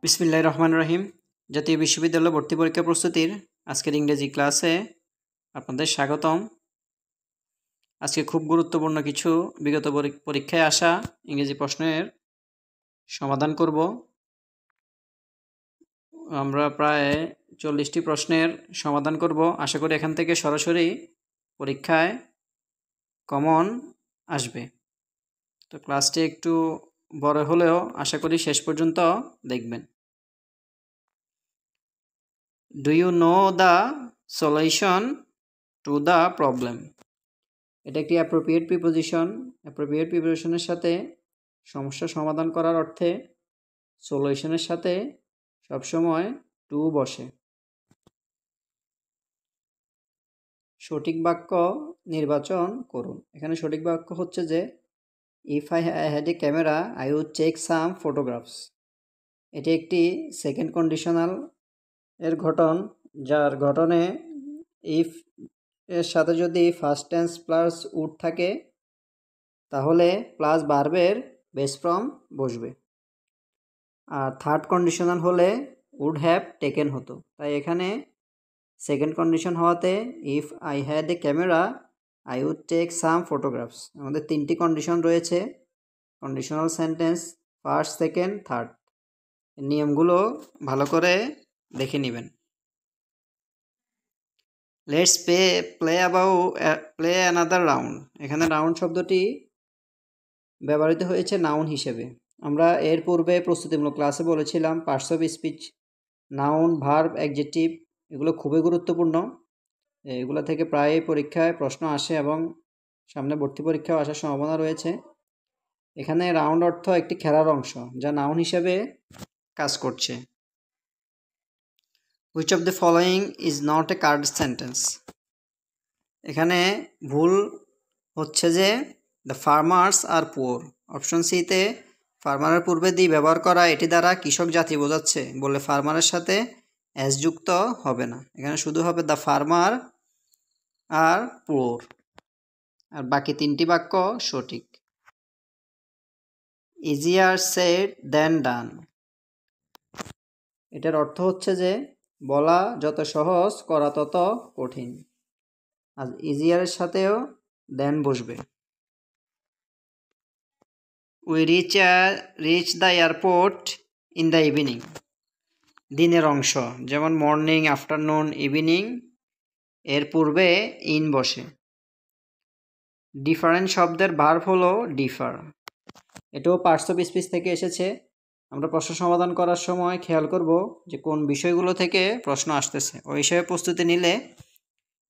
বিসমিল্লাহির রহমানির রহিম। জাতীয় বিশ্ববিদ্যালয় ভর্তি পরীক্ষা প্রস্তুতির আজকের ইংরেজি ক্লাসে আপনাদের স্বাগতম। আজকে খুব গুরুত্বপূর্ণ কিছু বিগত পরীক্ষায় আসা ইংরেজি প্রশ্নের সমাধান করব। আমরা প্রায় 40টি প্রশ্নের সমাধান করব। আশা করি এখান থেকে সরাসরি পরীক্ষায় কমন আসবে। তো ক্লাসটি একটু বড় হলেও আশা করি শেষ পর্যন্ত দেখবেন। Do you know the solution to the problem? এটা একটি অ্যাপ্রোপ্রিয়েট প্রিপোজিশন। অ্যাপ্রোপ্রিয়েট প্রিপোজিশনের সাথে সমস্যা সমাধান করার অর্থে সলিউশনের সাথে সবসময় টু বসে। সঠিক বাক্য নির্বাচন করুন। এখানে সঠিক বাক্য হচ্ছে যে if I had a camera I would take some photographs. এটি একটি সেকেন্ড কন্ডিশনাল এর গঠন, যার গঠনে ইফ এর সাথে যদি ফার্স্ট টেন্স প্লাস উড থাকে তাহলে প্লাস ভার্বের বেস ফর্ম বসবে। আর থার্ড কন্ডিশনাল হলে উড হ্যাভ টেকেন হতো। তাই এখানে সেকেন্ড কন্ডিশন হওয়াতে if I had a camera I would take some photographs. আমাদের তিনটি কন্ডিশন রয়েছে, conditional sentence first, second, third. নিয়মগুলো ভালো করে দেখে নেবেন। Let's play another round. এখানে রাউন্ড শব্দটি ব্যবহৃত হয়েছে নাউন হিসেবে। আমরা এর পূর্বে প্রস্তুতিমূলক ক্লাসে বলেছিলাম parts of speech, noun, verb, adjective এগুলো খুবই গুরুত্বপূর্ণ। এগুলো থেকে প্রায় পরীক্ষায় প্রশ্ন আসে এবং সামনে ভর্তি পরীক্ষাও আসার সম্ভাবনা রয়েছে। এখানে রাউন্ড অর্থ একটি খেলার অংশ যা নাউন হিসেবে কাজ করছে। Which of the following is not a card sentence. এখানে ভুল হচ্ছে যে the farmers are poor. Option সিতে ফার্মারের পূর্বে দি ব্যবহার করা এটি দ্বারা কৃষক জাতি বোঝাচ্ছে বলে ফার্মারের সাথে এস যুক্ত হবে না। এখানে শুধু হবে দ্য ফার্মার আর পুয়ার। আর বাকি তিনটি বাক্য সঠিক। ইজিয়ার সেড দেন ডান। এটার অর্থ হচ্ছে যে বলা যত সহজ করা তত কঠিন। আর ইজিয়ারের সাথেও দেন বসবে। We reach the airport in the evening. দিনের অংশ যেমন মর্নিং, আফটারনুন, ইভিনিং এর পূর্বে ইন বসে। ডিফারেন্ট শব্দের ভার্ব হলো ডিফার। এটাও পার্টস অফ স্পিচ থেকে এসেছে। আমরা প্রশ্ন সমাধান করার সময় খেয়াল করব যে কোন বিষয়গুলো থেকে প্রশ্ন আসতেছে। ওই হিসেবে প্রস্তুতি নিলে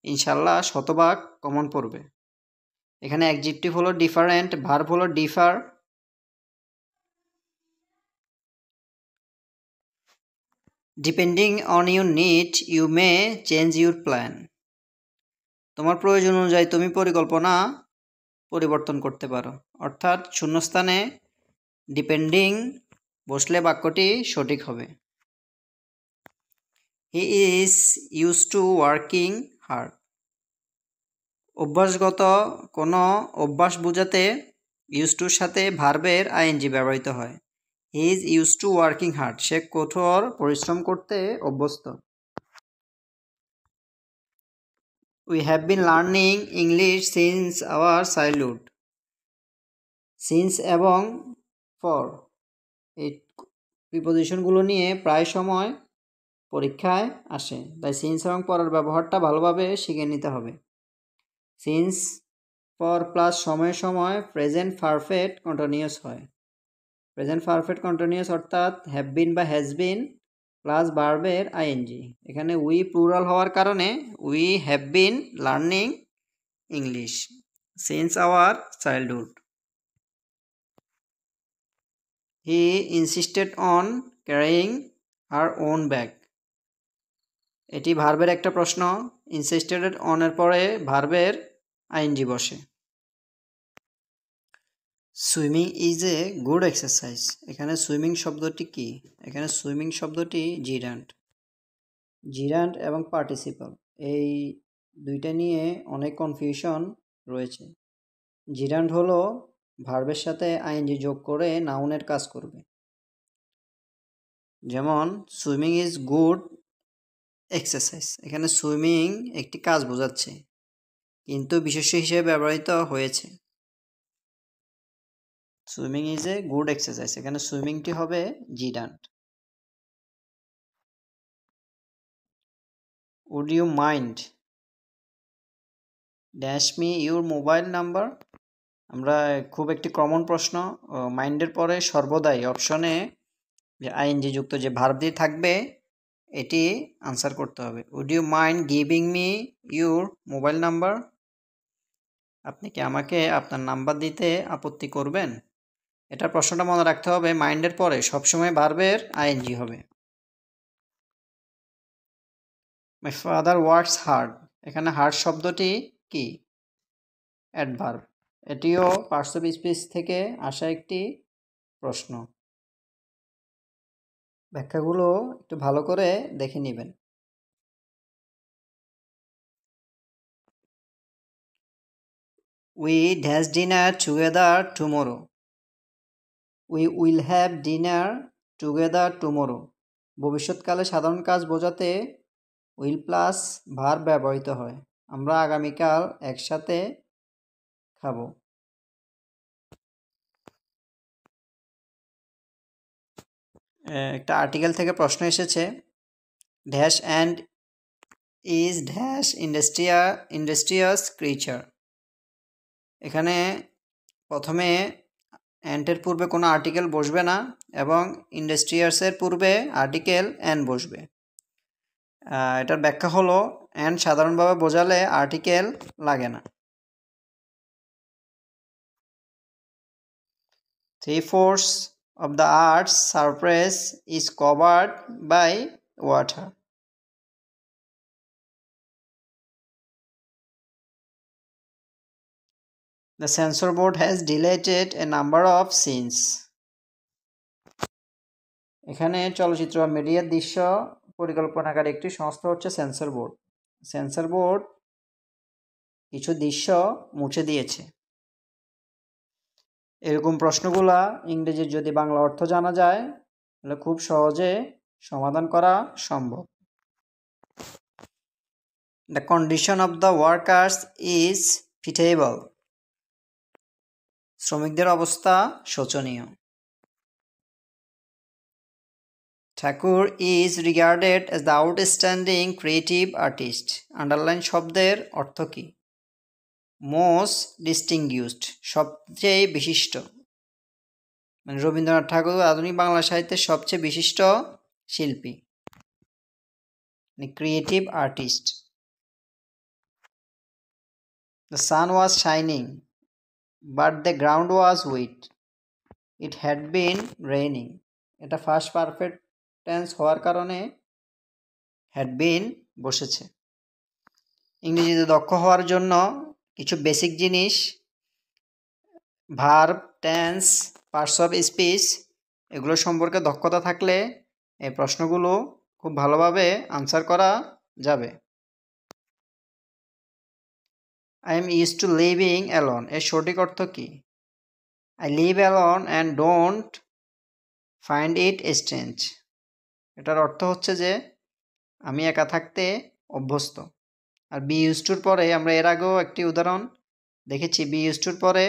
ইনশাল্লাহ শতভাগ কমন পড়বে। এখানে অ্যাডজেক্টিভ হলো ডিফারেন্ট, ভার্ব হলো differ. Depending on your need you may change your plan. তোমার প্রয়োজন অনুযায়ী তুমি পরিকল্পনা পরিবর্তন করতে পারো। অর্থাৎ শূন্যস্থানে ডিপেন্ডিং বসলে বাক্যটি সঠিক হবে। He is use to working hard. অভ্যাসগত কোনো অভ্যাস বোঝাতে ইউজ টুর সাথে ভার্বের আইএনজি ব্যবহৃত হয়। He is use to working hard. সে কঠোর পরিশ্রম করতে অভ্যস্ত। We have been learning English since our childhood. Since এবং ফর এই প্রিপোজিশনগুলো নিয়ে প্রায় সময় পরীক্ষায় আসে। তাই সিন্স এবং পরের ব্যবহারটা ভালোভাবে শিখে নিতে হবে। সিন্স ফর প্লাস সময়ে সময় প্রেজেন্ট পারফেক্ট কন্টিনিউয়াস হয়। প্রেজেন্ট পারফেক্ট কন্টিনিউয়াস অর্থাৎ হ্যাভ বিন বা হ্যাজ বিন প্লাস ভার্বের আইএনজি। এখানে উই প্লুরাল হওয়ার কারণে we have been learning English since our childhood. He insisted on carrying her own bag. এটি ভার্বের একটা প্রশ্ন। ইনসিস্টেড অনের পরে ভার্বের আইএনজি বসে। Swimming is a good exercise. এখানে সুইমিং শব্দটি কি? এখানে সুইমিং শব্দটি জিরান্ট। জিরান্ট এবং পার্টিসিপাল এই দুইটা নিয়ে অনেক কনফিউশন রয়েছে। জিরান্ট হলো ভার্বের সাথে আইএনজি যোগ করে নাউনের কাজ করবে। যেমন সুইমিং ইজ গুড এক্সারসাইজ, এখানে সুইমিং একটি কাজ বোঝাচ্ছে কিন্তু বিশেষ্য হিসেবে ব্যবহৃত হয়েছে। Swimming is a good exercise, এখানে সুইমিংটি হবে gerund. Would you mind dash me your mobile number? আমরা খুব একটি কমন প্রশ্ন, মাইন্ডের পরে সর্বদাই অপশনে যে আইএনজি যুক্ত যে ভার্বটি থাকবে এটি আনসার করতে হবে। Would you mind giving me your mobile number? আপনি কি আমাকে আপনার নাম্বার দিতে আপত্তি করবেন? এটার প্রশ্নটা মনে রাখতে হবে, মাইন্ডের পরে সবসময় ভার্বের আইএনজি হবে। মাই ফাদার ওয়ার্কস হার্ড, এখানে হার্ড শব্দটি কি? অ্যাডভার্ব, এটিও পার্টস অফ স্পিচ থেকে আসা একটি প্রশ্ন। ব্যাখ্যাগুলো একটু ভালো করে দেখে নেবেন। We dash dinner together tomorrow, we will have dinner together tomorrow. ভবিষ্যৎকালে সাধারণ কাজ বোঝাতে উইল প্লাস ভার্ব ব্যবহৃত হয়। আমরা আগামীকাল একসাথে খাবো। একটা আর্টিকেল থেকে প্রশ্ন এসেছে, dash and is dash industrious creature. এখানে প্রথমে অ্যান্টের পূর্বে কোনো আর্টিকেল বসবে না এবং ইন্ডাস্ট্রিয়াসের পূর্বে আর্টিকেল অ্যান বসবে। এটার ব্যাখ্যা হলো অ্যান সাধারণভাবে বোঝালে আর্টিকেল লাগে না। 3/4 of the Earth's surface is covered by water. The censor board has deleted a number of scenes. এখানে চলচ্চিত্র বা মিডিয়ার দৃশ্য পরিকল্পনাকারী একটি সংস্থা হচ্ছে সেন্সর বোর্ড। সেন্সর বোর্ড কিছু দৃশ্য মুছে দিয়েছে। এরকম প্রশ্নগুলা ইংরেজির যদি বাংলা অর্থ জানা যায় তাহলে খুব সহজে সমাধান করা সম্ভব। The condition of the workers is pitiable. শ্রমিকদের অবস্থা শোচনীয়। Thakur is regarded as the outstanding creative artist. Underline শব্দের অর্থ কী? মোস্ট ডিস্টিংগুইশড, সবচেয়ে বিশিষ্ট। মানে রবীন্দ্রনাথ ঠাকুর আধুনিক বাংলা সাহিত্যের সবচেয়ে বিশিষ্ট শিল্পী, creative artist. The sun was shining, but the ground was wet. It had been raining. এটা ফার্স্ট পারফেক্ট টেন্স হওয়ার কারণে had been বসেছে। ইংরেজিতে দক্ষ হওয়ার জন্য কিছু বেসিক জিনিস, verb, tense, parts of speech, এগুলো সম্পর্কে দক্ষতা থাকলে এই প্রশ্নগুলো খুব ভালোভাবে আনসার করা যাবে। I am used to living alone, এর সঠিক অর্থ কী? I live alone and don't find it strange. এটার অর্থ হচ্ছে যে আমি একা থাকতে অভ্যস্ত। আর বি ইউজড টুর পরে আমরা এর আগেও একটি উদাহরণ দেখেছি, বি ইউজড টুর পরে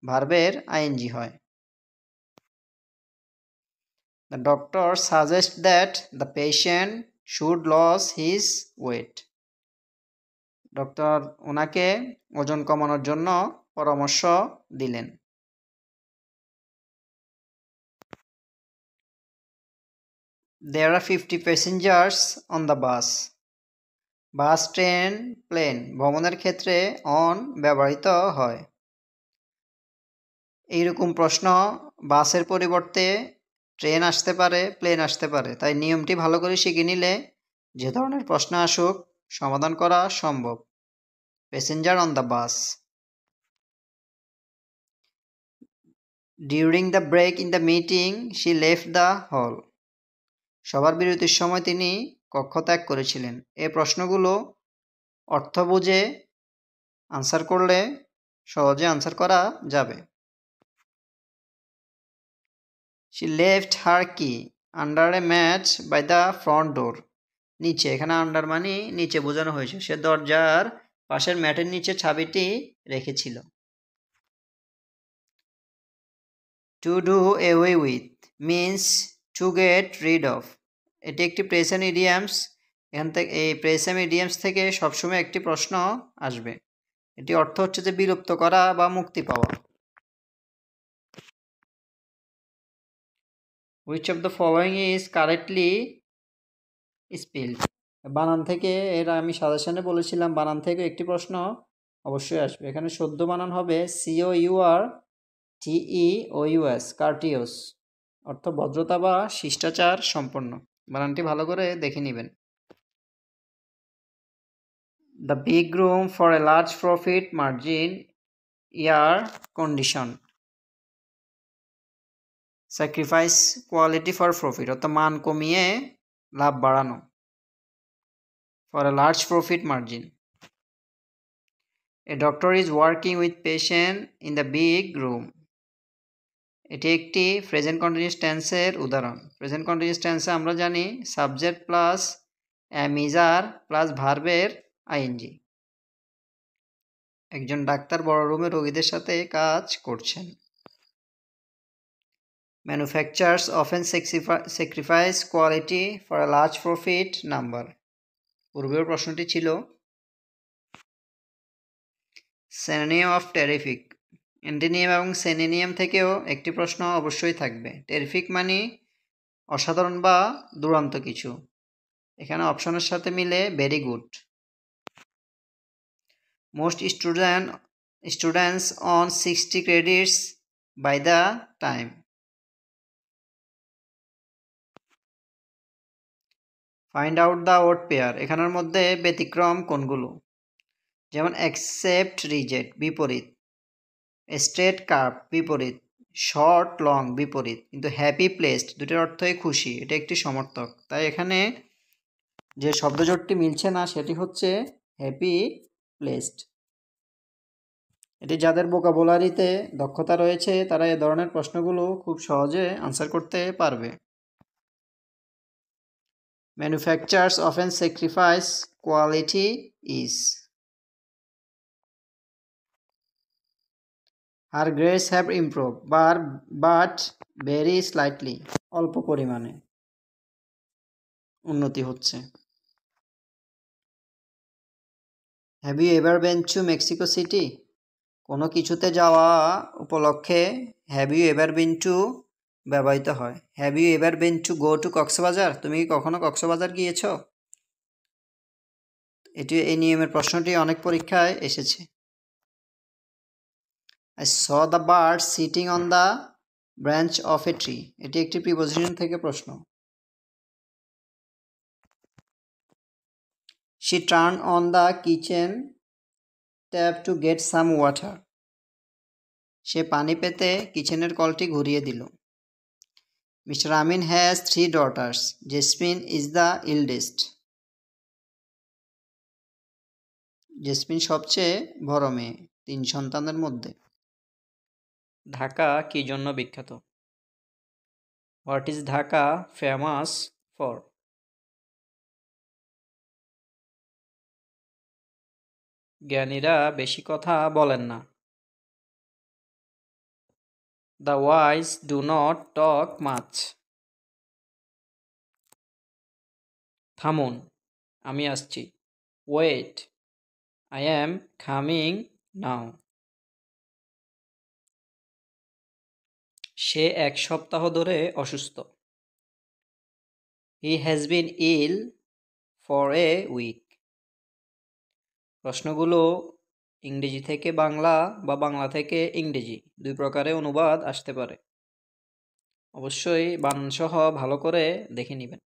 ভার্বের আইএনজি হয়। The doctor suggests that the patient should lose his weight. Doctor ওনাকে ওজন কমানোর জন্য পরামর্শ দিলেন। There are 50 passengers on the bus. Bus, train, plane ভ্রমণের ক্ষেত্রে অন ব্যবহৃত হয়। এইরকম প্রশ্ন বাসের পরিবর্তে ট্রেন আসতে পারে, প্লেন আসতে পারে, তাই নিয়মটি ভালো করে শিখে নিলে যে ধরনের প্রশ্ন আসুক সমাধান করা সম্ভব। Passenger on the bus. During the break in the meeting she left the hall. সবার বিরতির সময় তিনি কক্ষ ত্যাগ করেছিলেন। এই প্রশ্নগুলো অর্থ বুঝে আনসার করলে সহজে আনসার করা যাবে। She left her key, under a mat by the front door. নিচে, এখানে আন্ডার মানে নিচে বোঝানো হয়েছে, সে দরজার পাশের ম্যাটের নিচে চাবিটি রেখেছিল। To do away with means to get rid of. এটি একটি প্রেজেন্ট ইডিয়ামস। এখান থেকে এই প্রেজেন্ট ইডিয়ামস থেকে সবসময় একটি প্রশ্ন আসবে। এটি অর্থ হচ্ছে যে বিলুপ্ত করা বা মুক্তি পাওয়া। Which of the following is correctly spelled. বানান থেকে, এর আমি সাজেশনে বলেছিলাম বানান থেকে একটি প্রশ্ন অবশ্যই আসবে। এখানে শুদ্ধ বানান হবে COURTEOUS, কার্টিওস, অর্থ ভদ্রতা বা শিষ্টাচার সম্পন্ন। বানানটি ভালো করে দেখে নেবেন। The big room for a large profit margin year condition. Sacrifice quality for profit, অর্থাৎ মান কমিয়ে লাভ বাড়ানো। For a large profit margin. A doctor is working with patient in the big room. এটি একটি প্রেজেন্ট কন্টিনিউয়াস টেন্সের উদাহরণ। Present continuous টেন্সে আমরা জানি সাবজেক্ট প্লাস মিজার প্লাস ভার্বের আইএনজি। একজন ডাক্তার বড় রুমে রোগীদের সাথে কাজ করছেন। Manufacturers often sacrifice quality for a large profit number. পূর্বের প্রশ্নটি ছিল সিনোনিম অফ টেরিফিক। অ্যান্টোনিম এবং সিনোনিম থেকেও একটি প্রশ্ন অবশ্যই থাকবে। টেরিফিক মানে অসাধারণ বা দুরন্ত কিছু। এখানে অপশনের সাথে মিলে very good. Most students on 60 credits by the time. Find out the odd pair. এখানের মধ্যে ব্যতিক্রম কোনগুলো? যেমন অ্যাকসেপ্ট রিজেক্ট বিপরীত, স্ট্রেট কার্ভ বিপরীত, শর্ট লং বিপরীত, কিন্তু হ্যাপি প্লেসড দুটির অর্থই খুশি, এটা একটি সমর্থক। তাই এখানে যে শব্দজোটটি মিলছে না সেটি হচ্ছে হ্যাপি প্লেসড। এটি যাদের ভোকাবুলারিতে দক্ষতা রয়েছে তারা এ ধরনের প্রশ্নগুলো খুব সহজে আনসার করতে পারবে। Manufacturers often sacrifice quality ease. Her grades have improve but very slightly. অল্প পরিমাণে উন্নতি হচ্ছে। Have you ever been to Mexico City? কোনো কিছুতে যাওয়া উপলক্ষে have you ever been to ব্যবহৃত হয়। Have you ever been to go to Cox's Bazar? তুমি কি কখনো কক্সবাজার গিয়েছ? এই নিয়মের প্রশ্নটি অনেক পরীক্ষায় এসেছে। I saw the bird sitting on the branch of a tree. এটি একটি প্রিপোজিশন থেকে প্রশ্ন। She turned on the kitchen tap to get some water. সে পানি পেতে কিচেনের কলটি ঘুরিয়ে দিল। Mr. Amin has 3 daughters. Jasmine is the eldest. Jasmine সবচেয়ে বড় মেয়ে 3 সন্তানের মধ্যে। ঢাকা কি জন্য বিখ্যাত? What is Dhaka famous for? জ্ঞানীরা বেশি কথা বলেন না। The wise do not talk much. থামুন, আমি আসছি। Wait, I am coming now. সে 1 সপ্তাহ ধরে অসুস্থ। He has been ill for a week. প্রশ্নগুলো ইংরেজি থেকে বাংলা বা বাংলা থেকে ইংরেজি 2 প্রকারে অনুবাদ আসতে পারে। অবশ্যই বানানসহ ভালো করে দেখে নেবেন।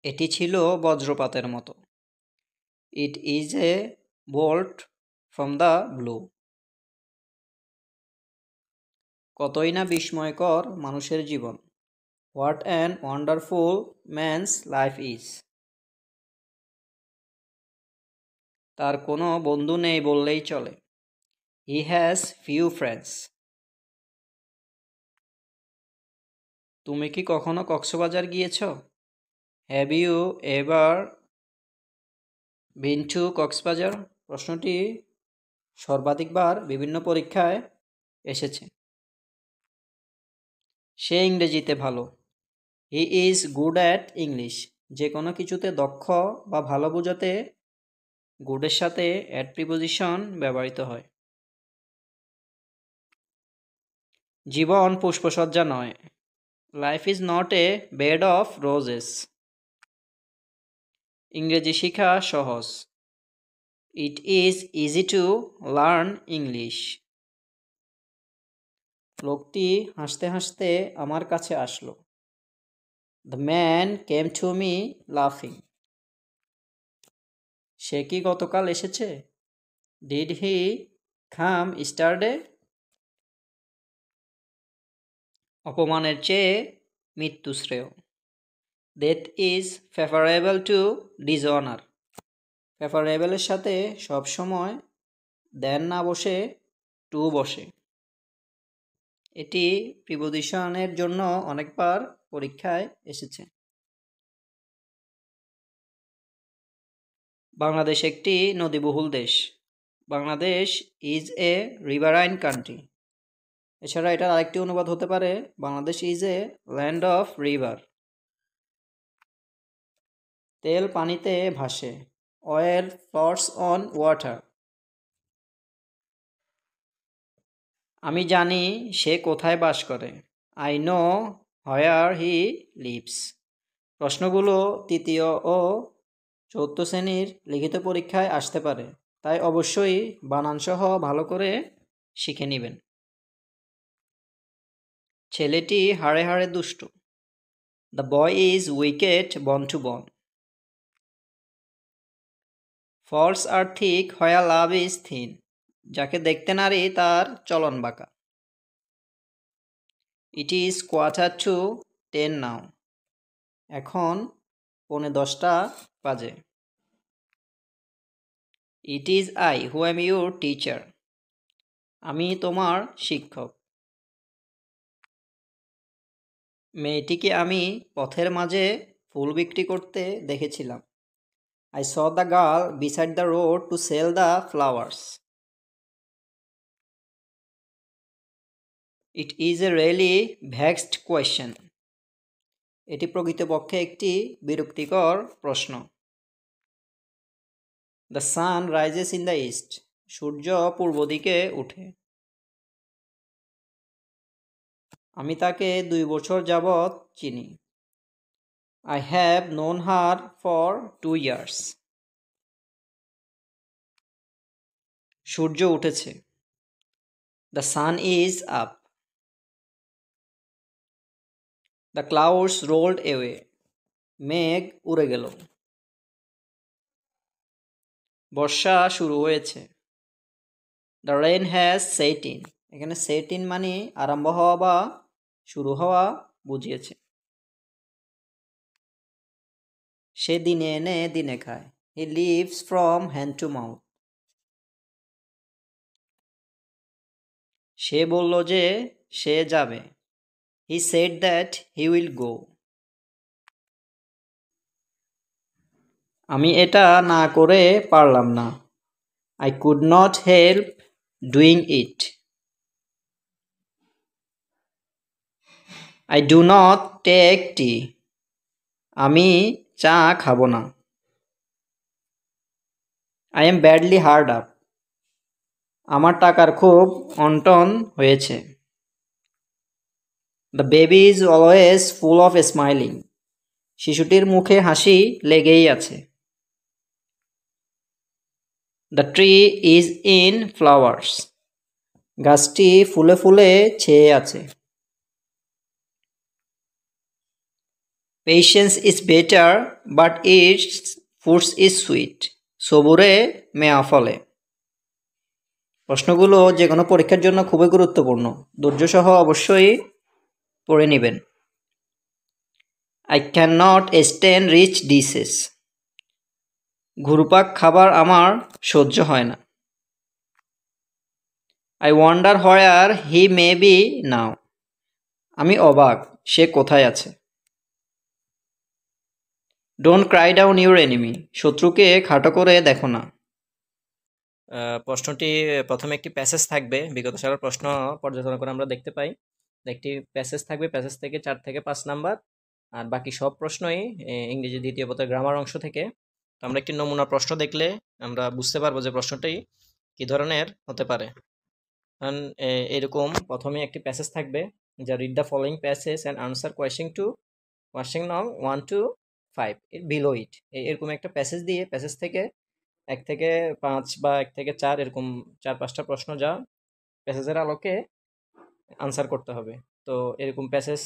এটি ছিল বজ্রপাতের মতো। It is a bolt from the blue. কতই না বিস্ময়কর মানুষের জীবন। What an wonderful man's life is. তার কোনো বন্ধু নেই বললেই চলে। He has few friends. তুমি কি কখনো কক্সবাজার গিয়েছ? Have you ever been two Cox's Bazar? প্রশ্নটি সর্বাধিকবার বিভিন্ন পরীক্ষায় এসেছে। সে ইংরেজিতে ভালো। He is good at English. যে কোনো কিছুতে দক্ষ বা ভালো বোঝাতে গুডের সাথে অ্যাট প্রিপোজিশন ব্যবহৃত হয়। জীবন পুষ্পসজ্জা নয়। Life is not a bed of roses. ইংরেজি শেখা সহজ। It is easy to learn English. লোকটি হাসতে হাসতে আমার কাছে আসলো। The man came to me লাফিং। সে কি গতকাল এসেছে? Did he come yesterday? অপমানের চেয়ে মৃত্যু শ্রেয়। Death is favourable to dishonour. ফেভারেবলের সাথে সবসময় দেন না বসে টু বসে। এটি প্রিপোজিশনের জন্য অনেকবার পরীক্ষায় এসেছে। বাংলাদেশ একটি নদীবহুল দেশ। Bangladesh is a riverine country. এছাড়া এটার আরেকটি অনুবাদ হতে পারে Bangladesh is a land of river. তেল পানিতে ভাসে। Oil floats on water. আমি জানি সে কোথায় বাস করে। I know where he lives. প্রশ্নগুলো তৃতীয় ও চতুর্থ শ্রেণীর লিখিত পরীক্ষায় আসতে পারে, তাই অবশ্যই বানানসহ ভালো করে শিখে নেবেন। ছেলেটি হাড়ে হাড়ে দুষ্ট। দ্য বয় ইজ উইকেট বন টু বন। ফলস আর ঠিক হোয়ার লাভ ইজ থিন। যাকে দেখতে নারী তার চলন বাঁকা। ইট ইজ 9:45 নাও। এখন 9:45 বাজে। It is I who am your teacher. আমি তোমার শিক্ষক। মেয়েটিকে আমি পথের মাঝে ফুল বিক্রি করতে দেখেছিলাম। I saw the girl beside the road to sell the flowers. It is a really vexed question. এটি প্রকৃতপক্ষে একটি বিরক্তিকর প্রশ্ন। The sun rises in the east. সূর্য পূর্ব দিকে ওঠে। আমি তাকে 2 বছর যাবৎ চিনি। I have known her for 2 years. সূর্য উঠেছে। The sun is up. The clouds rolled away. মেঘ উড়ে গেল। বর্ষা শুরু হয়েছে। The rain has set in. এখানে set in মানে আরম্ভ হওয়া বা শুরু হওয়া বুঝিয়েছে। সে দিনে এনে দিনে খায়। He lives from hand to mouth. সে বলল যে সে যাবে। He said that he will go. আমি এটা না করে পারলাম না। I could not help doing it. I do not take tea. আমি চা খাবো না। I am badly hard up. আমার টাকার খুব অনটন হয়েছে। The baby is always full of smiling. শিশুটির মুখে হাসি লেগেই আছে। The tree is in flowers. গাছটি ফুলে ফুলে ছেয়ে আছে। Patience is better, but its fruit is sweet. সবুরে মেয়া ফলে। প্রশ্নগুলো যে কোনো পরীক্ষার জন্য খুবই গুরুত্বপূর্ণ। ধৈর্য সহ অবশ্যই পড়ে নেবেন। I cannot stand rich dishes. ঘুরপাক খাবার আমার সহ্য হয় না। I wonder where he may be now. আমি অবাক, সে কোথায় আছে? Don't cry down your enemy, শত্রুকে খাটো করে দেখো না। প্রশ্নটি প্রথমে একটি প্যাসেজ থাকবে, বিগত সালের প্রশ্ন পর্যালোচনা করে আমরা দেখতে পাই। একটি প্যাসেজ থাকবে, প্যাসেজ থেকে 4 থেকে 5 নাম্বার, আর বাকি সব প্রশ্নই ইংরেজি দ্বিতীয় পত্রের গ্রামার অংশ থেকে। তো আমরা একটি নমুনা প্রশ্ন দেখলে আমরা বুঝতে পারবো যে প্রশ্নটি কি ধরনের হতে পারে। কারণ এরকম প্রথমে একটি প্যাসেজ থাকবে, যা read the following passage and answer question নং 1 to 5 বিলো ইট, এরকম একটা প্যাসেজ দিয়ে প্যাসেজ থেকে 1 থেকে 5 বা 1 থেকে 4 এরকম 4-5টা প্রশ্ন যা প্যাসেজের আলোকে আনসার করতে হবে। তো এরকম passage,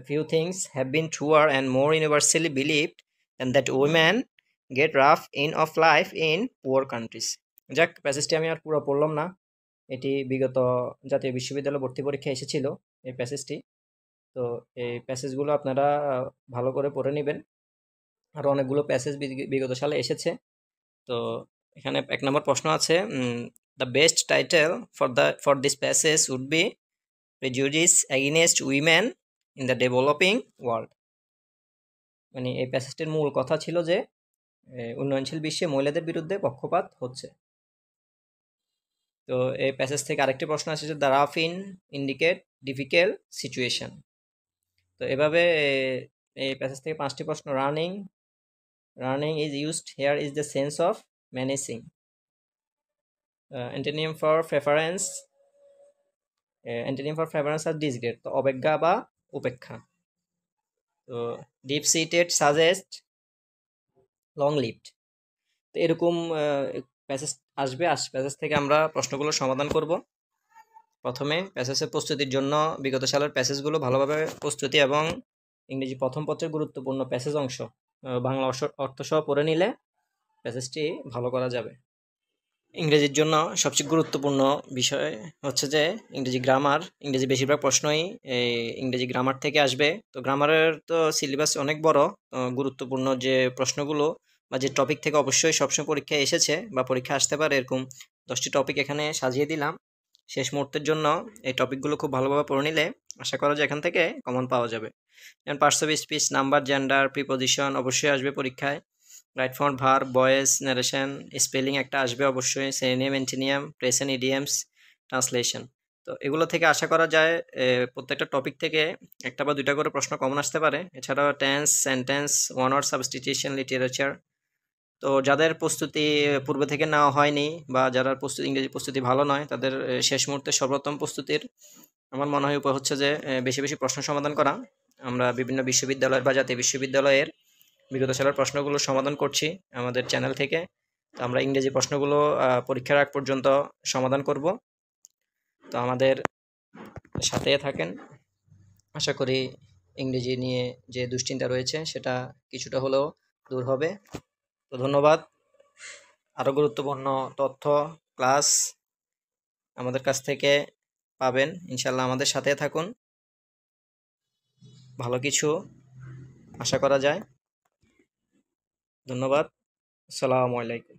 few things have been truer and more universally believed and that women get rough in of life in poor countries. যাক, প্যাসেজটি আমি আর পুরো পড়লাম না, এটি বিগত জাতীয় বিশ্ববিদ্যালয় ভর্তি পরীক্ষায় এসেছিল এই প্যাসেজটি। তো এই প্যাসেজগুলো আপনারা ভালো করে পড়ে নেবেন। আরও অনেকগুলো প্যাসেজ বিগত সালে এসেছে। তো এখানে 1 নম্বর প্রশ্ন আছে, the best title for this passage would be prejudice against women in the developing world. মানে এই প্যাসেজটির মূল কথা ছিল যে উন্নয়নশীল বিশ্বে মহিলাদের বিরুদ্ধে পক্ষপাত হচ্ছে। তো এই প্যাসেজ থেকে আরেকটি প্রশ্ন আছে যে the rough indicate difficult situation. তো এভাবে এই প্যাসেজ থেকে 5টি প্রশ্ন। Running is used here is the sense of managing. Antonym for preference, antonym for preference আর ডিসগ্রেড, তো অবজ্ঞা বা উপেক্ষা। তো deep seated suggest long lived. তো এরকম প্যাসেজ আসবে, প্যাসেজ থেকে আমরা প্রশ্নগুলো সমাধান করব। প্রথমে প্যাসেজের প্রস্তুতির জন্য বিগত সালের প্যাসেজগুলো ভালোভাবে প্রস্তুতি এবং ইংরেজি প্রথম পত্রের গুরুত্বপূর্ণ প্যাসেজ অংশ বাংলা অর্থ সহ পড়ে নিলে প্যাসেজটি ভালো করা যাবে। ইংরেজির জন্য সবচেয়ে গুরুত্বপূর্ণ বিষয় হচ্ছে যে ইংরেজি গ্রামার। ইংরেজি বেশিরভাগ প্রশ্নই এই ইংরেজি গ্রামার থেকে আসবে। তো গ্রামারের তো সিলেবাস অনেক বড়। গুরুত্বপূর্ণ যে প্রশ্নগুলো বা যে টপিক থেকে অবশ্যই সবসময় পরীক্ষায় এসেছে বা পরীক্ষা আসতে পারে, এরকম 10টি টপিক এখানে সাজিয়ে দিলাম শেষ মুহূর্তের জন্য। এই টপিকগুলো খুব ভালোভাবে পড়ে নিলে আশা করা যায় এখান থেকে কমন পাওয়া যাবে। যেমন parts of speech, number, gender, preposition অবশ্যই আসবে পরীক্ষায়। Right from verb, voice, narration, spelling একটা আসবে অবশ্যই, synonym, antonym, present, idioms, translation. তো এগুলো থেকে আশা করা যায় প্রত্যেকটা টপিক থেকে 1টা বা 2টা করে প্রশ্ন কমন আসতে পারে। এছাড়াও tense, sentence, one word substitution, literature. তো যাদের প্রস্তুতি পূর্বে থেকে নেওয়া হয়নি বা যারা ইংরেজি প্রস্তুতি ভালো নয়, তাদের শেষ মুহূর্তে সর্বোত্তম প্রস্তুতির আমার মনে হয় উপায় হচ্ছে যে বেশি বেশি প্রশ্ন সমাধান করা। আমরা বিভিন্ন বিশ্ববিদ্যালয় বা জাতীয় বিশ্ববিদ্যালয়ের বিগত সালের প্রশ্নগুলো সমাধান করছি আমাদের চ্যানেল থেকে। তো আমরা ইংরেজি প্রশ্নগুলো পরীক্ষার আগ পর্যন্ত সমাধান করব। তো আমাদের সাথে থাকেন। আশা করি ইংরেজি নিয়ে যে দুশ্চিন্তা রয়েছে সেটা কিছুটা হলেও দূর হবে। তো ধন্যবাদ। আরও গুরুত্বপূর্ণ তথ্য ক্লাস আমাদের কাছ থেকে পাবেন ইনশাল্লাহ। আমাদের সাথে থাকুন, ভালো কিছু আশা করা যায়। ধন্যবাদ। আসসালামু আলাইকুম।